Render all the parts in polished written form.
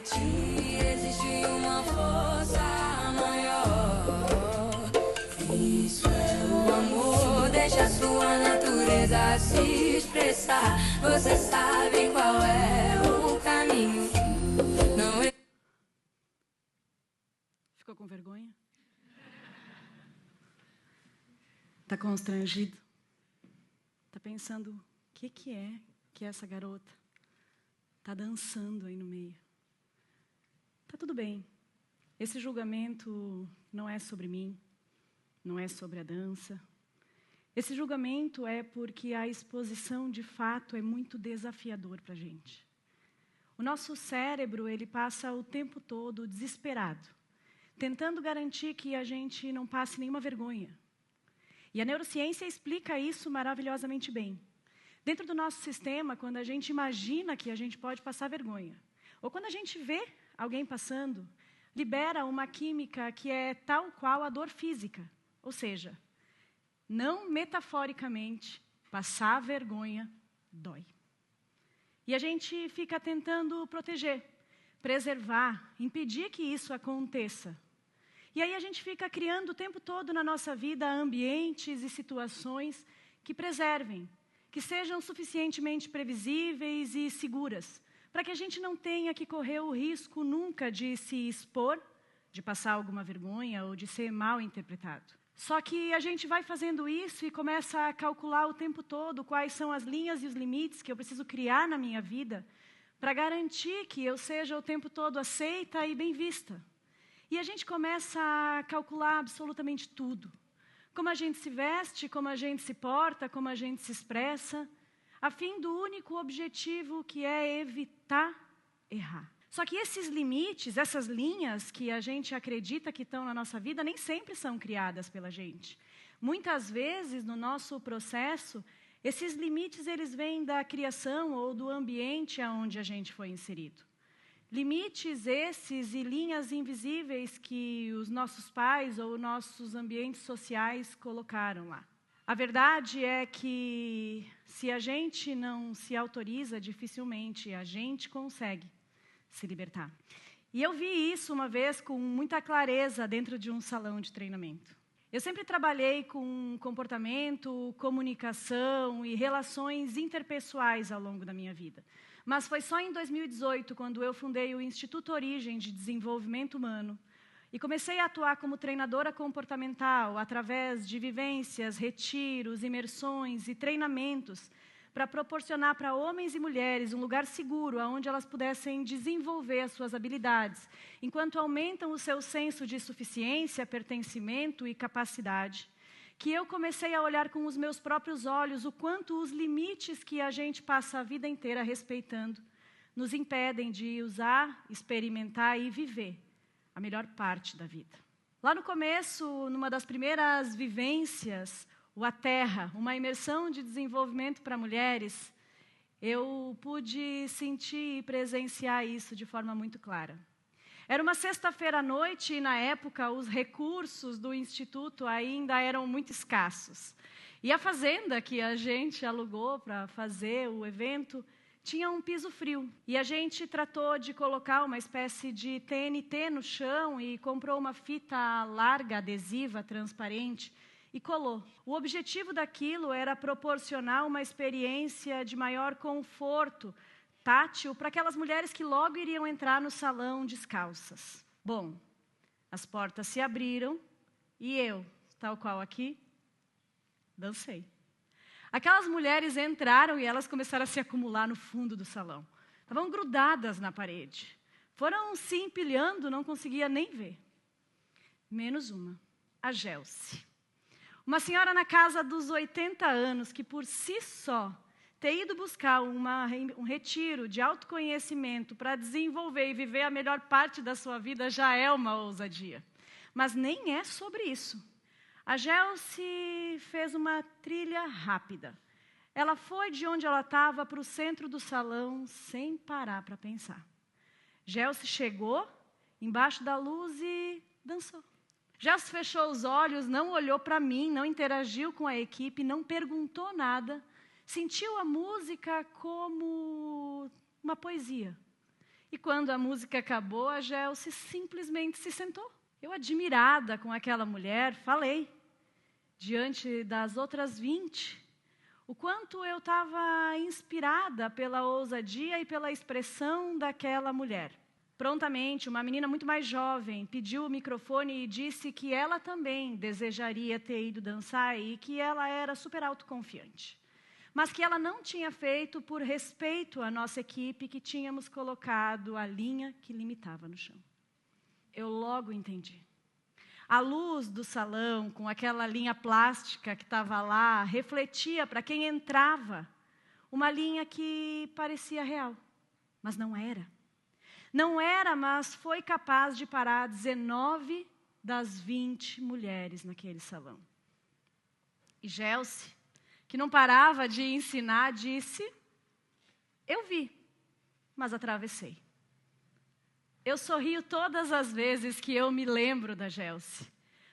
ti existe uma força maior. Isso é o amor, deixa a sua natureza se expressar. Você sabe qual é o caminho. Não é... Ficou com vergonha? Tá constrangido? Tá pensando, o que é que essa garota tá dançando aí no meio? Tá tudo bem. Esse julgamento não é sobre mim, não é sobre a dança. Esse julgamento é porque a exposição, de fato, é muito desafiador para a gente. O nosso cérebro, ele passa o tempo todo desesperado, tentando garantir que a gente não passe nenhuma vergonha. E a neurociência explica isso maravilhosamente bem. Dentro do nosso sistema, quando a gente imagina que a gente pode passar vergonha, ou quando a gente vê alguém passando, libera uma química que é tal qual a dor física. Ou seja, não metaforicamente, passar vergonha dói. E a gente fica tentando proteger, preservar, impedir que isso aconteça. E aí a gente fica criando o tempo todo na nossa vida ambientes e situações que preservem, que sejam suficientemente previsíveis e seguras, para que a gente não tenha que correr o risco nunca de se expor, de passar alguma vergonha ou de ser mal interpretado. Só que a gente vai fazendo isso e começa a calcular o tempo todo quais são as linhas e os limites que eu preciso criar na minha vida para garantir que eu seja o tempo todo aceita e bem vista. E a gente começa a calcular absolutamente tudo. Como a gente se veste, como a gente se porta, como a gente se expressa, a fim do único objetivo que é evitar errar. Só que esses limites, essas linhas que a gente acredita que estão na nossa vida, nem sempre são criadas pela gente. Muitas vezes, no nosso processo, esses limites eles vêm da criação ou do ambiente aonde a gente foi inserido. Limites esses e linhas invisíveis que os nossos pais ou nossos ambientes sociais colocaram lá. A verdade é que, se a gente não se autoriza, dificilmente a gente consegue se libertar. E eu vi isso uma vez com muita clareza dentro de um salão de treinamento. Eu sempre trabalhei com comportamento, comunicação e relações interpessoais ao longo da minha vida. Mas foi só em 2018, quando eu fundei o Instituto Origem de Desenvolvimento Humano e comecei a atuar como treinadora comportamental através de vivências, retiros, imersões e treinamentos para proporcionar para homens e mulheres um lugar seguro onde elas pudessem desenvolver as suas habilidades, enquanto aumentam o seu senso de suficiência, pertencimento e capacidade, que eu comecei a olhar com os meus próprios olhos o quanto os limites que a gente passa a vida inteira respeitando nos impedem de usar, experimentar e viver a melhor parte da vida. Lá no começo, numa das primeiras vivências, o A Terra, uma imersão de desenvolvimento para mulheres, eu pude sentir e presenciar isso de forma muito clara. Era uma sexta-feira à noite e, na época, os recursos do Instituto ainda eram muito escassos. E a fazenda que a gente alugou para fazer o evento tinha um piso frio. E a gente tratou de colocar uma espécie de TNT no chão e comprou uma fita larga, adesiva, transparente, e colou. O objetivo daquilo era proporcionar uma experiência de maior conforto tátil para aquelas mulheres que logo iriam entrar no salão descalças. Bom, as portas se abriram e eu, tal qual aqui, dancei. Aquelas mulheres entraram e elas começaram a se acumular no fundo do salão. Estavam grudadas na parede. Foram se empilhando, não conseguia nem ver. Menos uma, a Gelsi. Uma senhora na casa dos 80 anos que, por si só, ter ido buscar um retiro de autoconhecimento para desenvolver e viver a melhor parte da sua vida já é uma ousadia. Mas nem é sobre isso. A Gelsi fez uma trilha rápida. Ela foi de onde ela estava para o centro do salão sem parar para pensar. Gelsi chegou embaixo da luz e dançou. Gelsi fechou os olhos, não olhou para mim, não interagiu com a equipe, não perguntou nada. Sentiu a música como uma poesia. E quando a música acabou, a Gelsi simplesmente se sentou. Eu, admirada com aquela mulher, falei, diante das outras 20, o quanto eu estava inspirada pela ousadia e pela expressão daquela mulher. Prontamente, uma menina muito mais jovem pediu o microfone e disse que ela também desejaria ter ido dançar e que ela era super autoconfiante. Mas que ela não tinha feito por respeito à nossa equipe, que tínhamos colocado a linha que limitava no chão. Eu logo entendi. A luz do salão, com aquela linha plástica que estava lá, refletia para quem entrava uma linha que parecia real, mas não era. Não era, mas foi capaz de parar 19 das 20 mulheres naquele salão. E Gelsi, que não parava de ensinar, disse, eu vi, mas atravessei. Eu sorrio todas as vezes que eu me lembro da Gelsi,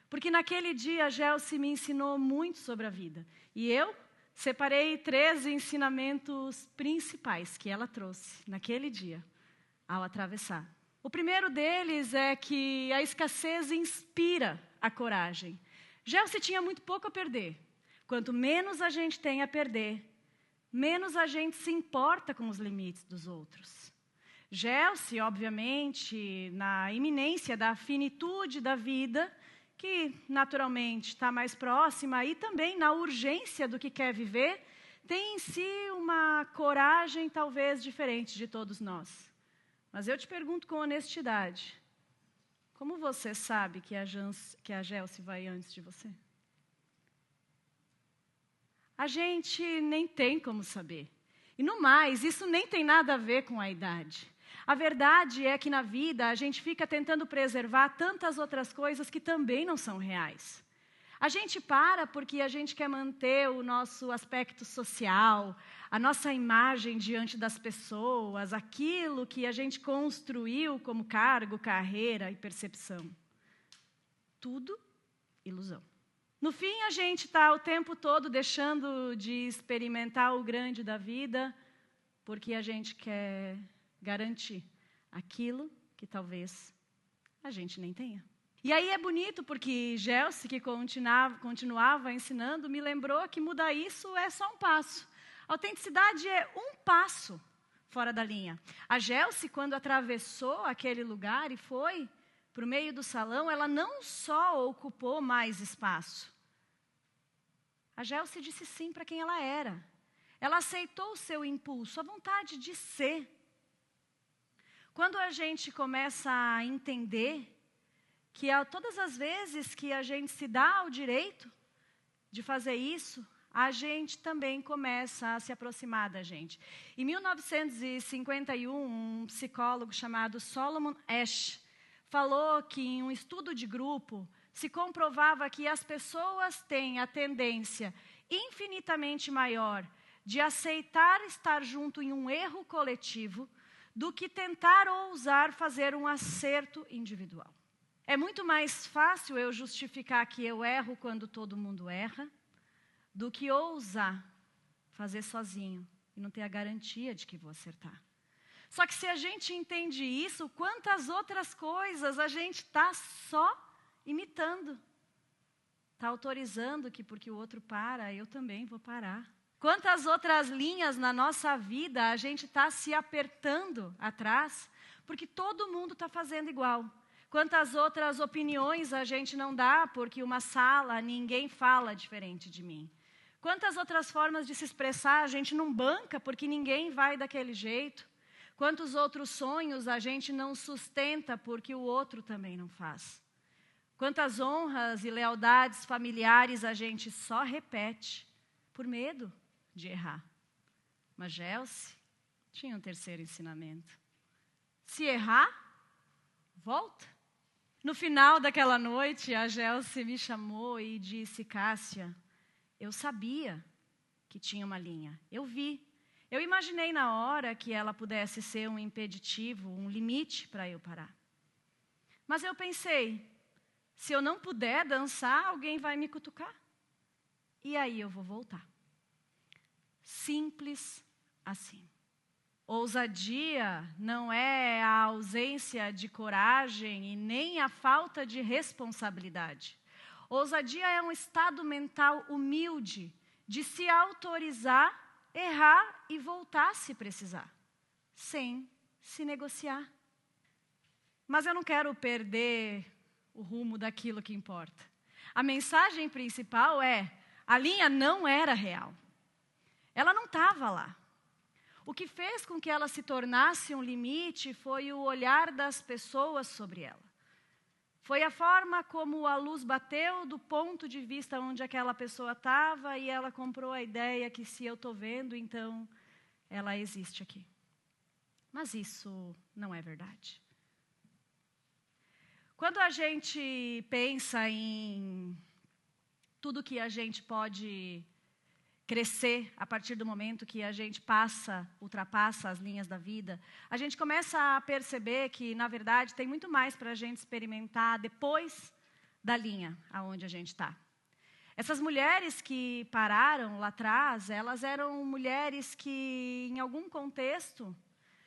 porque naquele dia a Gelsi me ensinou muito sobre a vida. E eu separei 13 ensinamentos principais que ela trouxe naquele dia, ao atravessar. O primeiro deles é que a escassez inspira a coragem. Gelsi tinha muito pouco a perder. Quanto menos a gente tem a perder, menos a gente se importa com os limites dos outros. Gelsi, obviamente, na iminência da finitude da vida, que naturalmente está mais próxima, e também na urgência do que quer viver, tem em si uma coragem talvez diferente de todos nós. Mas eu te pergunto com honestidade, como você sabe que a Gelsi vai antes de você? A gente nem tem como saber. E no mais, isso nem tem nada a ver com a idade. A verdade é que na vida a gente fica tentando preservar tantas outras coisas que também não são reais. A gente para porque a gente quer manter o nosso aspecto social, a nossa imagem diante das pessoas, aquilo que a gente construiu como cargo, carreira e percepção. Tudo ilusão. No fim, a gente está o tempo todo deixando de experimentar o grande da vida, porque a gente quer garantir aquilo que talvez a gente nem tenha. E aí é bonito, porque Gelsi, que continuava ensinando, me lembrou que mudar isso é só um passo. Autenticidade é um passo fora da linha. A Gelsi, quando atravessou aquele lugar e foi para o meio do salão, ela não só ocupou mais espaço. A Gelsi disse sim para quem ela era. Ela aceitou o seu impulso, a vontade de ser. Quando a gente começa a entender que todas as vezes que a gente se dá o direito de fazer isso, a gente também começa a se aproximar da gente. Em 1951, um psicólogo chamado Solomon Asch falou que em um estudo de grupo se comprovava que as pessoas têm a tendência infinitamente maior de aceitar estar junto em um erro coletivo do que tentar ou ousar fazer um acerto individual. É muito mais fácil eu justificar que eu erro quando todo mundo erra, do que ousar fazer sozinho e não ter a garantia de que vou acertar. Só que se a gente entende isso, quantas outras coisas a gente está só imitando. Está autorizando que porque o outro para, eu também vou parar. Quantas outras linhas na nossa vida a gente está se apertando atrás, porque todo mundo está fazendo igual. Quantas outras opiniões a gente não dá, porque uma sala ninguém fala diferente de mim. Quantas outras formas de se expressar a gente não banca, porque ninguém vai daquele jeito. Quantos outros sonhos a gente não sustenta, porque o outro também não faz. Quantas honras e lealdades familiares a gente só repete, por medo de errar. Mas Gelsi tinha um terceiro ensinamento. Se errar, volta. No final daquela noite, a Gelsi me chamou e disse, Cássia, eu sabia que tinha uma linha. Eu vi. Eu imaginei na hora que ela pudesse ser um impeditivo, um limite para eu parar. Mas eu pensei, se eu não puder dançar, alguém vai me cutucar. E aí eu vou voltar. Simples assim. Ousadia não é a ausência de coragem e nem a falta de responsabilidade. Ousadia é um estado mental humilde de se autorizar, errar e voltar se precisar, sem se negociar. Mas eu não quero perder o rumo daquilo que importa. A mensagem principal é: a linha não era real. Ela não estava lá. O que fez com que ela se tornasse um limite foi o olhar das pessoas sobre ela. Foi a forma como a luz bateu do ponto de vista onde aquela pessoa estava e ela comprou a ideia que se eu estou vendo, então ela existe aqui. Mas isso não é verdade. Quando a gente pensa em tudo que a gente pode crescer a partir do momento que a gente ultrapassa as linhas da vida, a gente começa a perceber que, na verdade, tem muito mais para a gente experimentar depois da linha aonde a gente está. Essas mulheres que pararam lá atrás, elas eram mulheres que, em algum contexto,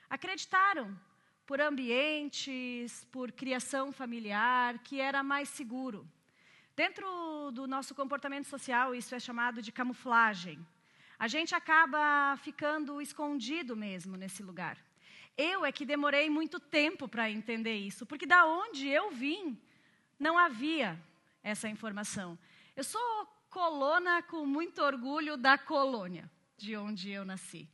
acreditaram por ambientes, por criação familiar, que era mais seguro. Dentro do nosso comportamento social, isso é chamado de camuflagem. A gente acaba ficando escondido mesmo nesse lugar. Eu é que demorei muito tempo para entender isso, porque da onde eu vim, não havia essa informação. Eu sou colona com muito orgulho da colônia, de onde eu nasci.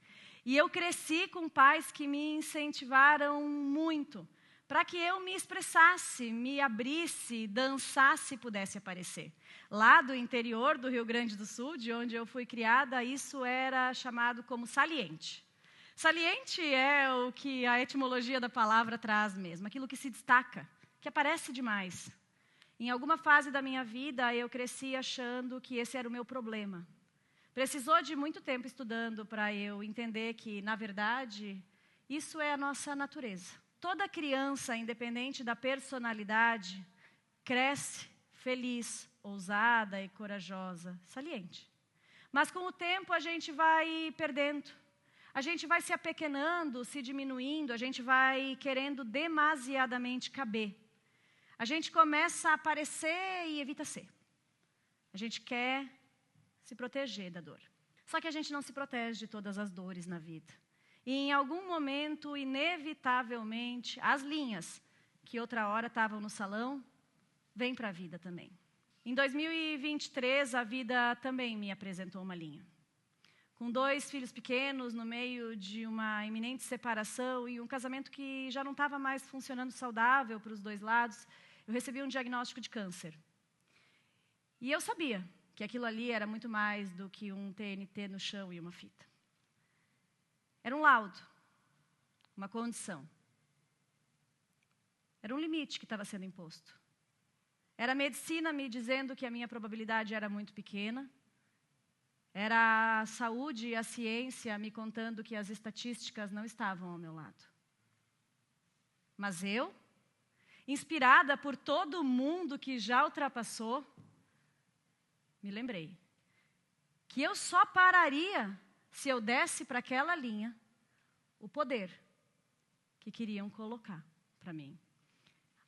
E eu cresci com pais que me incentivaram muito, para que eu me expressasse, me abrisse, dançasse e pudesse aparecer. Lá do interior do Rio Grande do Sul, de onde eu fui criada, isso era chamado como saliente. Saliente é o que a etimologia da palavra traz mesmo, aquilo que se destaca, que aparece demais. Em alguma fase da minha vida, eu cresci achando que esse era o meu problema. Precisou de muito tempo estudando para eu entender que, na verdade, isso é a nossa natureza. Toda criança, independente da personalidade, cresce feliz, ousada e corajosa, saliente. Mas com o tempo a gente vai perdendo, a gente vai se apequenando, se diminuindo, a gente vai querendo demasiadamente caber. A gente começa a aparecer e evita ser. A gente quer se proteger da dor. Só que a gente não se protege de todas as dores na vida. E em algum momento, inevitavelmente, as linhas que outra hora estavam no salão, vêm para a vida também. Em 2023, a vida também me apresentou uma linha. Com 2 filhos pequenos, no meio de uma iminente separação e um casamento que já não estava mais funcionando saudável para os 2 lados, eu recebi um diagnóstico de câncer. E eu sabia que aquilo ali era muito mais do que um TNT no chão e uma fita. Era um laudo, uma condição. Era um limite que estava sendo imposto. Era a medicina me dizendo que a minha probabilidade era muito pequena. Era a saúde e a ciência me contando que as estatísticas não estavam ao meu lado. Mas eu, inspirada por todo mundo que já ultrapassou, me lembrei que eu só pararia se eu desse para aquela linha o poder que queriam colocar para mim.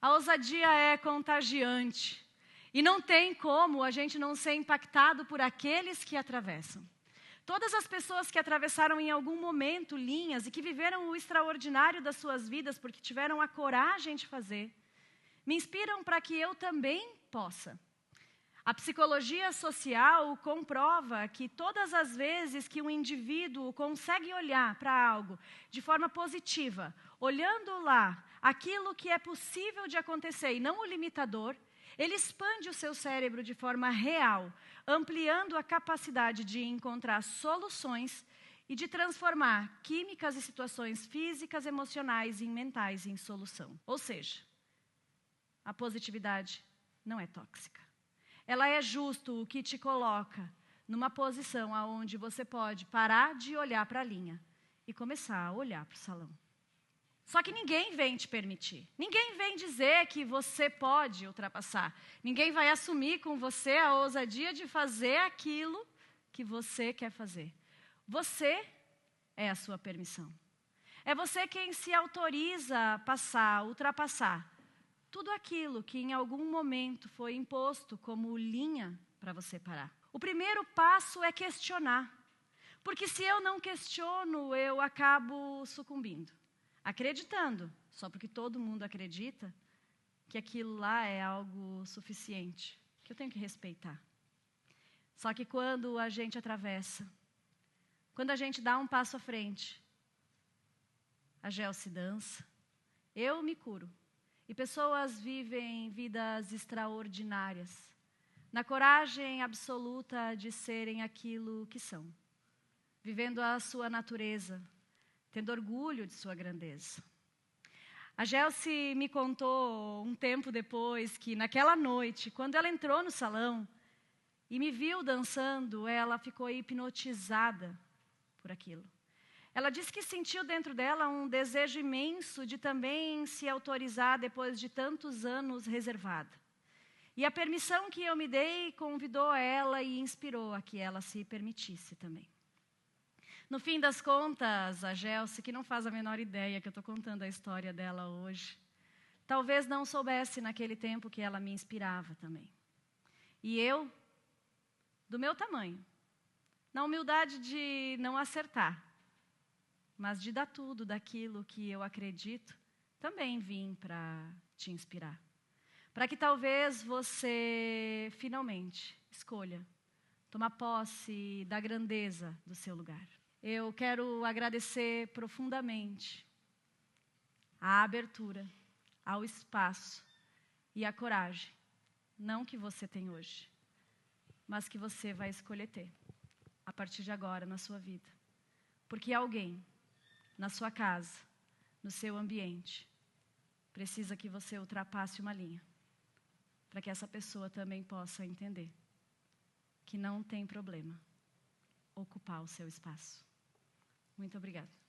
A ousadia é contagiante e não tem como a gente não ser impactado por aqueles que atravessam. Todas as pessoas que atravessaram em algum momento linhas e que viveram o extraordinário das suas vidas porque tiveram a coragem de fazer, me inspiram para que eu também possa. A psicologia social comprova que todas as vezes que um indivíduo consegue olhar para algo de forma positiva, olhando lá aquilo que é possível de acontecer e não o limitador, ele expande o seu cérebro de forma real, ampliando a capacidade de encontrar soluções e de transformar químicas e situações físicas, emocionais e mentais em solução. Ou seja, a positividade não é tóxica. Ela é justo o que te coloca numa posição onde você pode parar de olhar para a linha e começar a olhar para o salão. Só que ninguém vem te permitir. Ninguém vem dizer que você pode ultrapassar. Ninguém vai assumir com você a ousadia de fazer aquilo que você quer fazer. Você é a sua permissão. É você quem se autoriza a passar, ultrapassar tudo aquilo que em algum momento foi imposto como linha para você parar. O primeiro passo é questionar. Porque se eu não questiono, eu acabo sucumbindo. Acreditando, só porque todo mundo acredita, que aquilo lá é algo suficiente, que eu tenho que respeitar. Só que quando a gente atravessa, quando a gente dá um passo à frente, a Gel se dança, eu me curo. E pessoas vivem vidas extraordinárias, na coragem absoluta de serem aquilo que são, vivendo a sua natureza, tendo orgulho de sua grandeza. A Gelsi me contou um tempo depois que naquela noite, quando ela entrou no salão e me viu dançando, ela ficou hipnotizada por aquilo. Ela disse que sentiu dentro dela um desejo imenso de também se autorizar depois de tantos anos reservada. E a permissão que eu me dei convidou ela e inspirou a que ela se permitisse também. No fim das contas, a Gelsi, que não faz a menor ideia que eu estou contando a história dela hoje, talvez não soubesse naquele tempo que ela me inspirava também. E eu, do meu tamanho, na humildade de não acertar, mas de dar tudo daquilo que eu acredito, também vim para te inspirar. Para que talvez você, finalmente, escolha tomar posse da grandeza do seu lugar. Eu quero agradecer profundamente a abertura, ao espaço e a coragem, não que você tem hoje, mas que você vai escolher ter, a partir de agora, na sua vida. Porque alguém, na sua casa, no seu ambiente, precisa que você ultrapasse uma linha, para que essa pessoa também possa entender que não tem problema ocupar o seu espaço. Muito obrigada.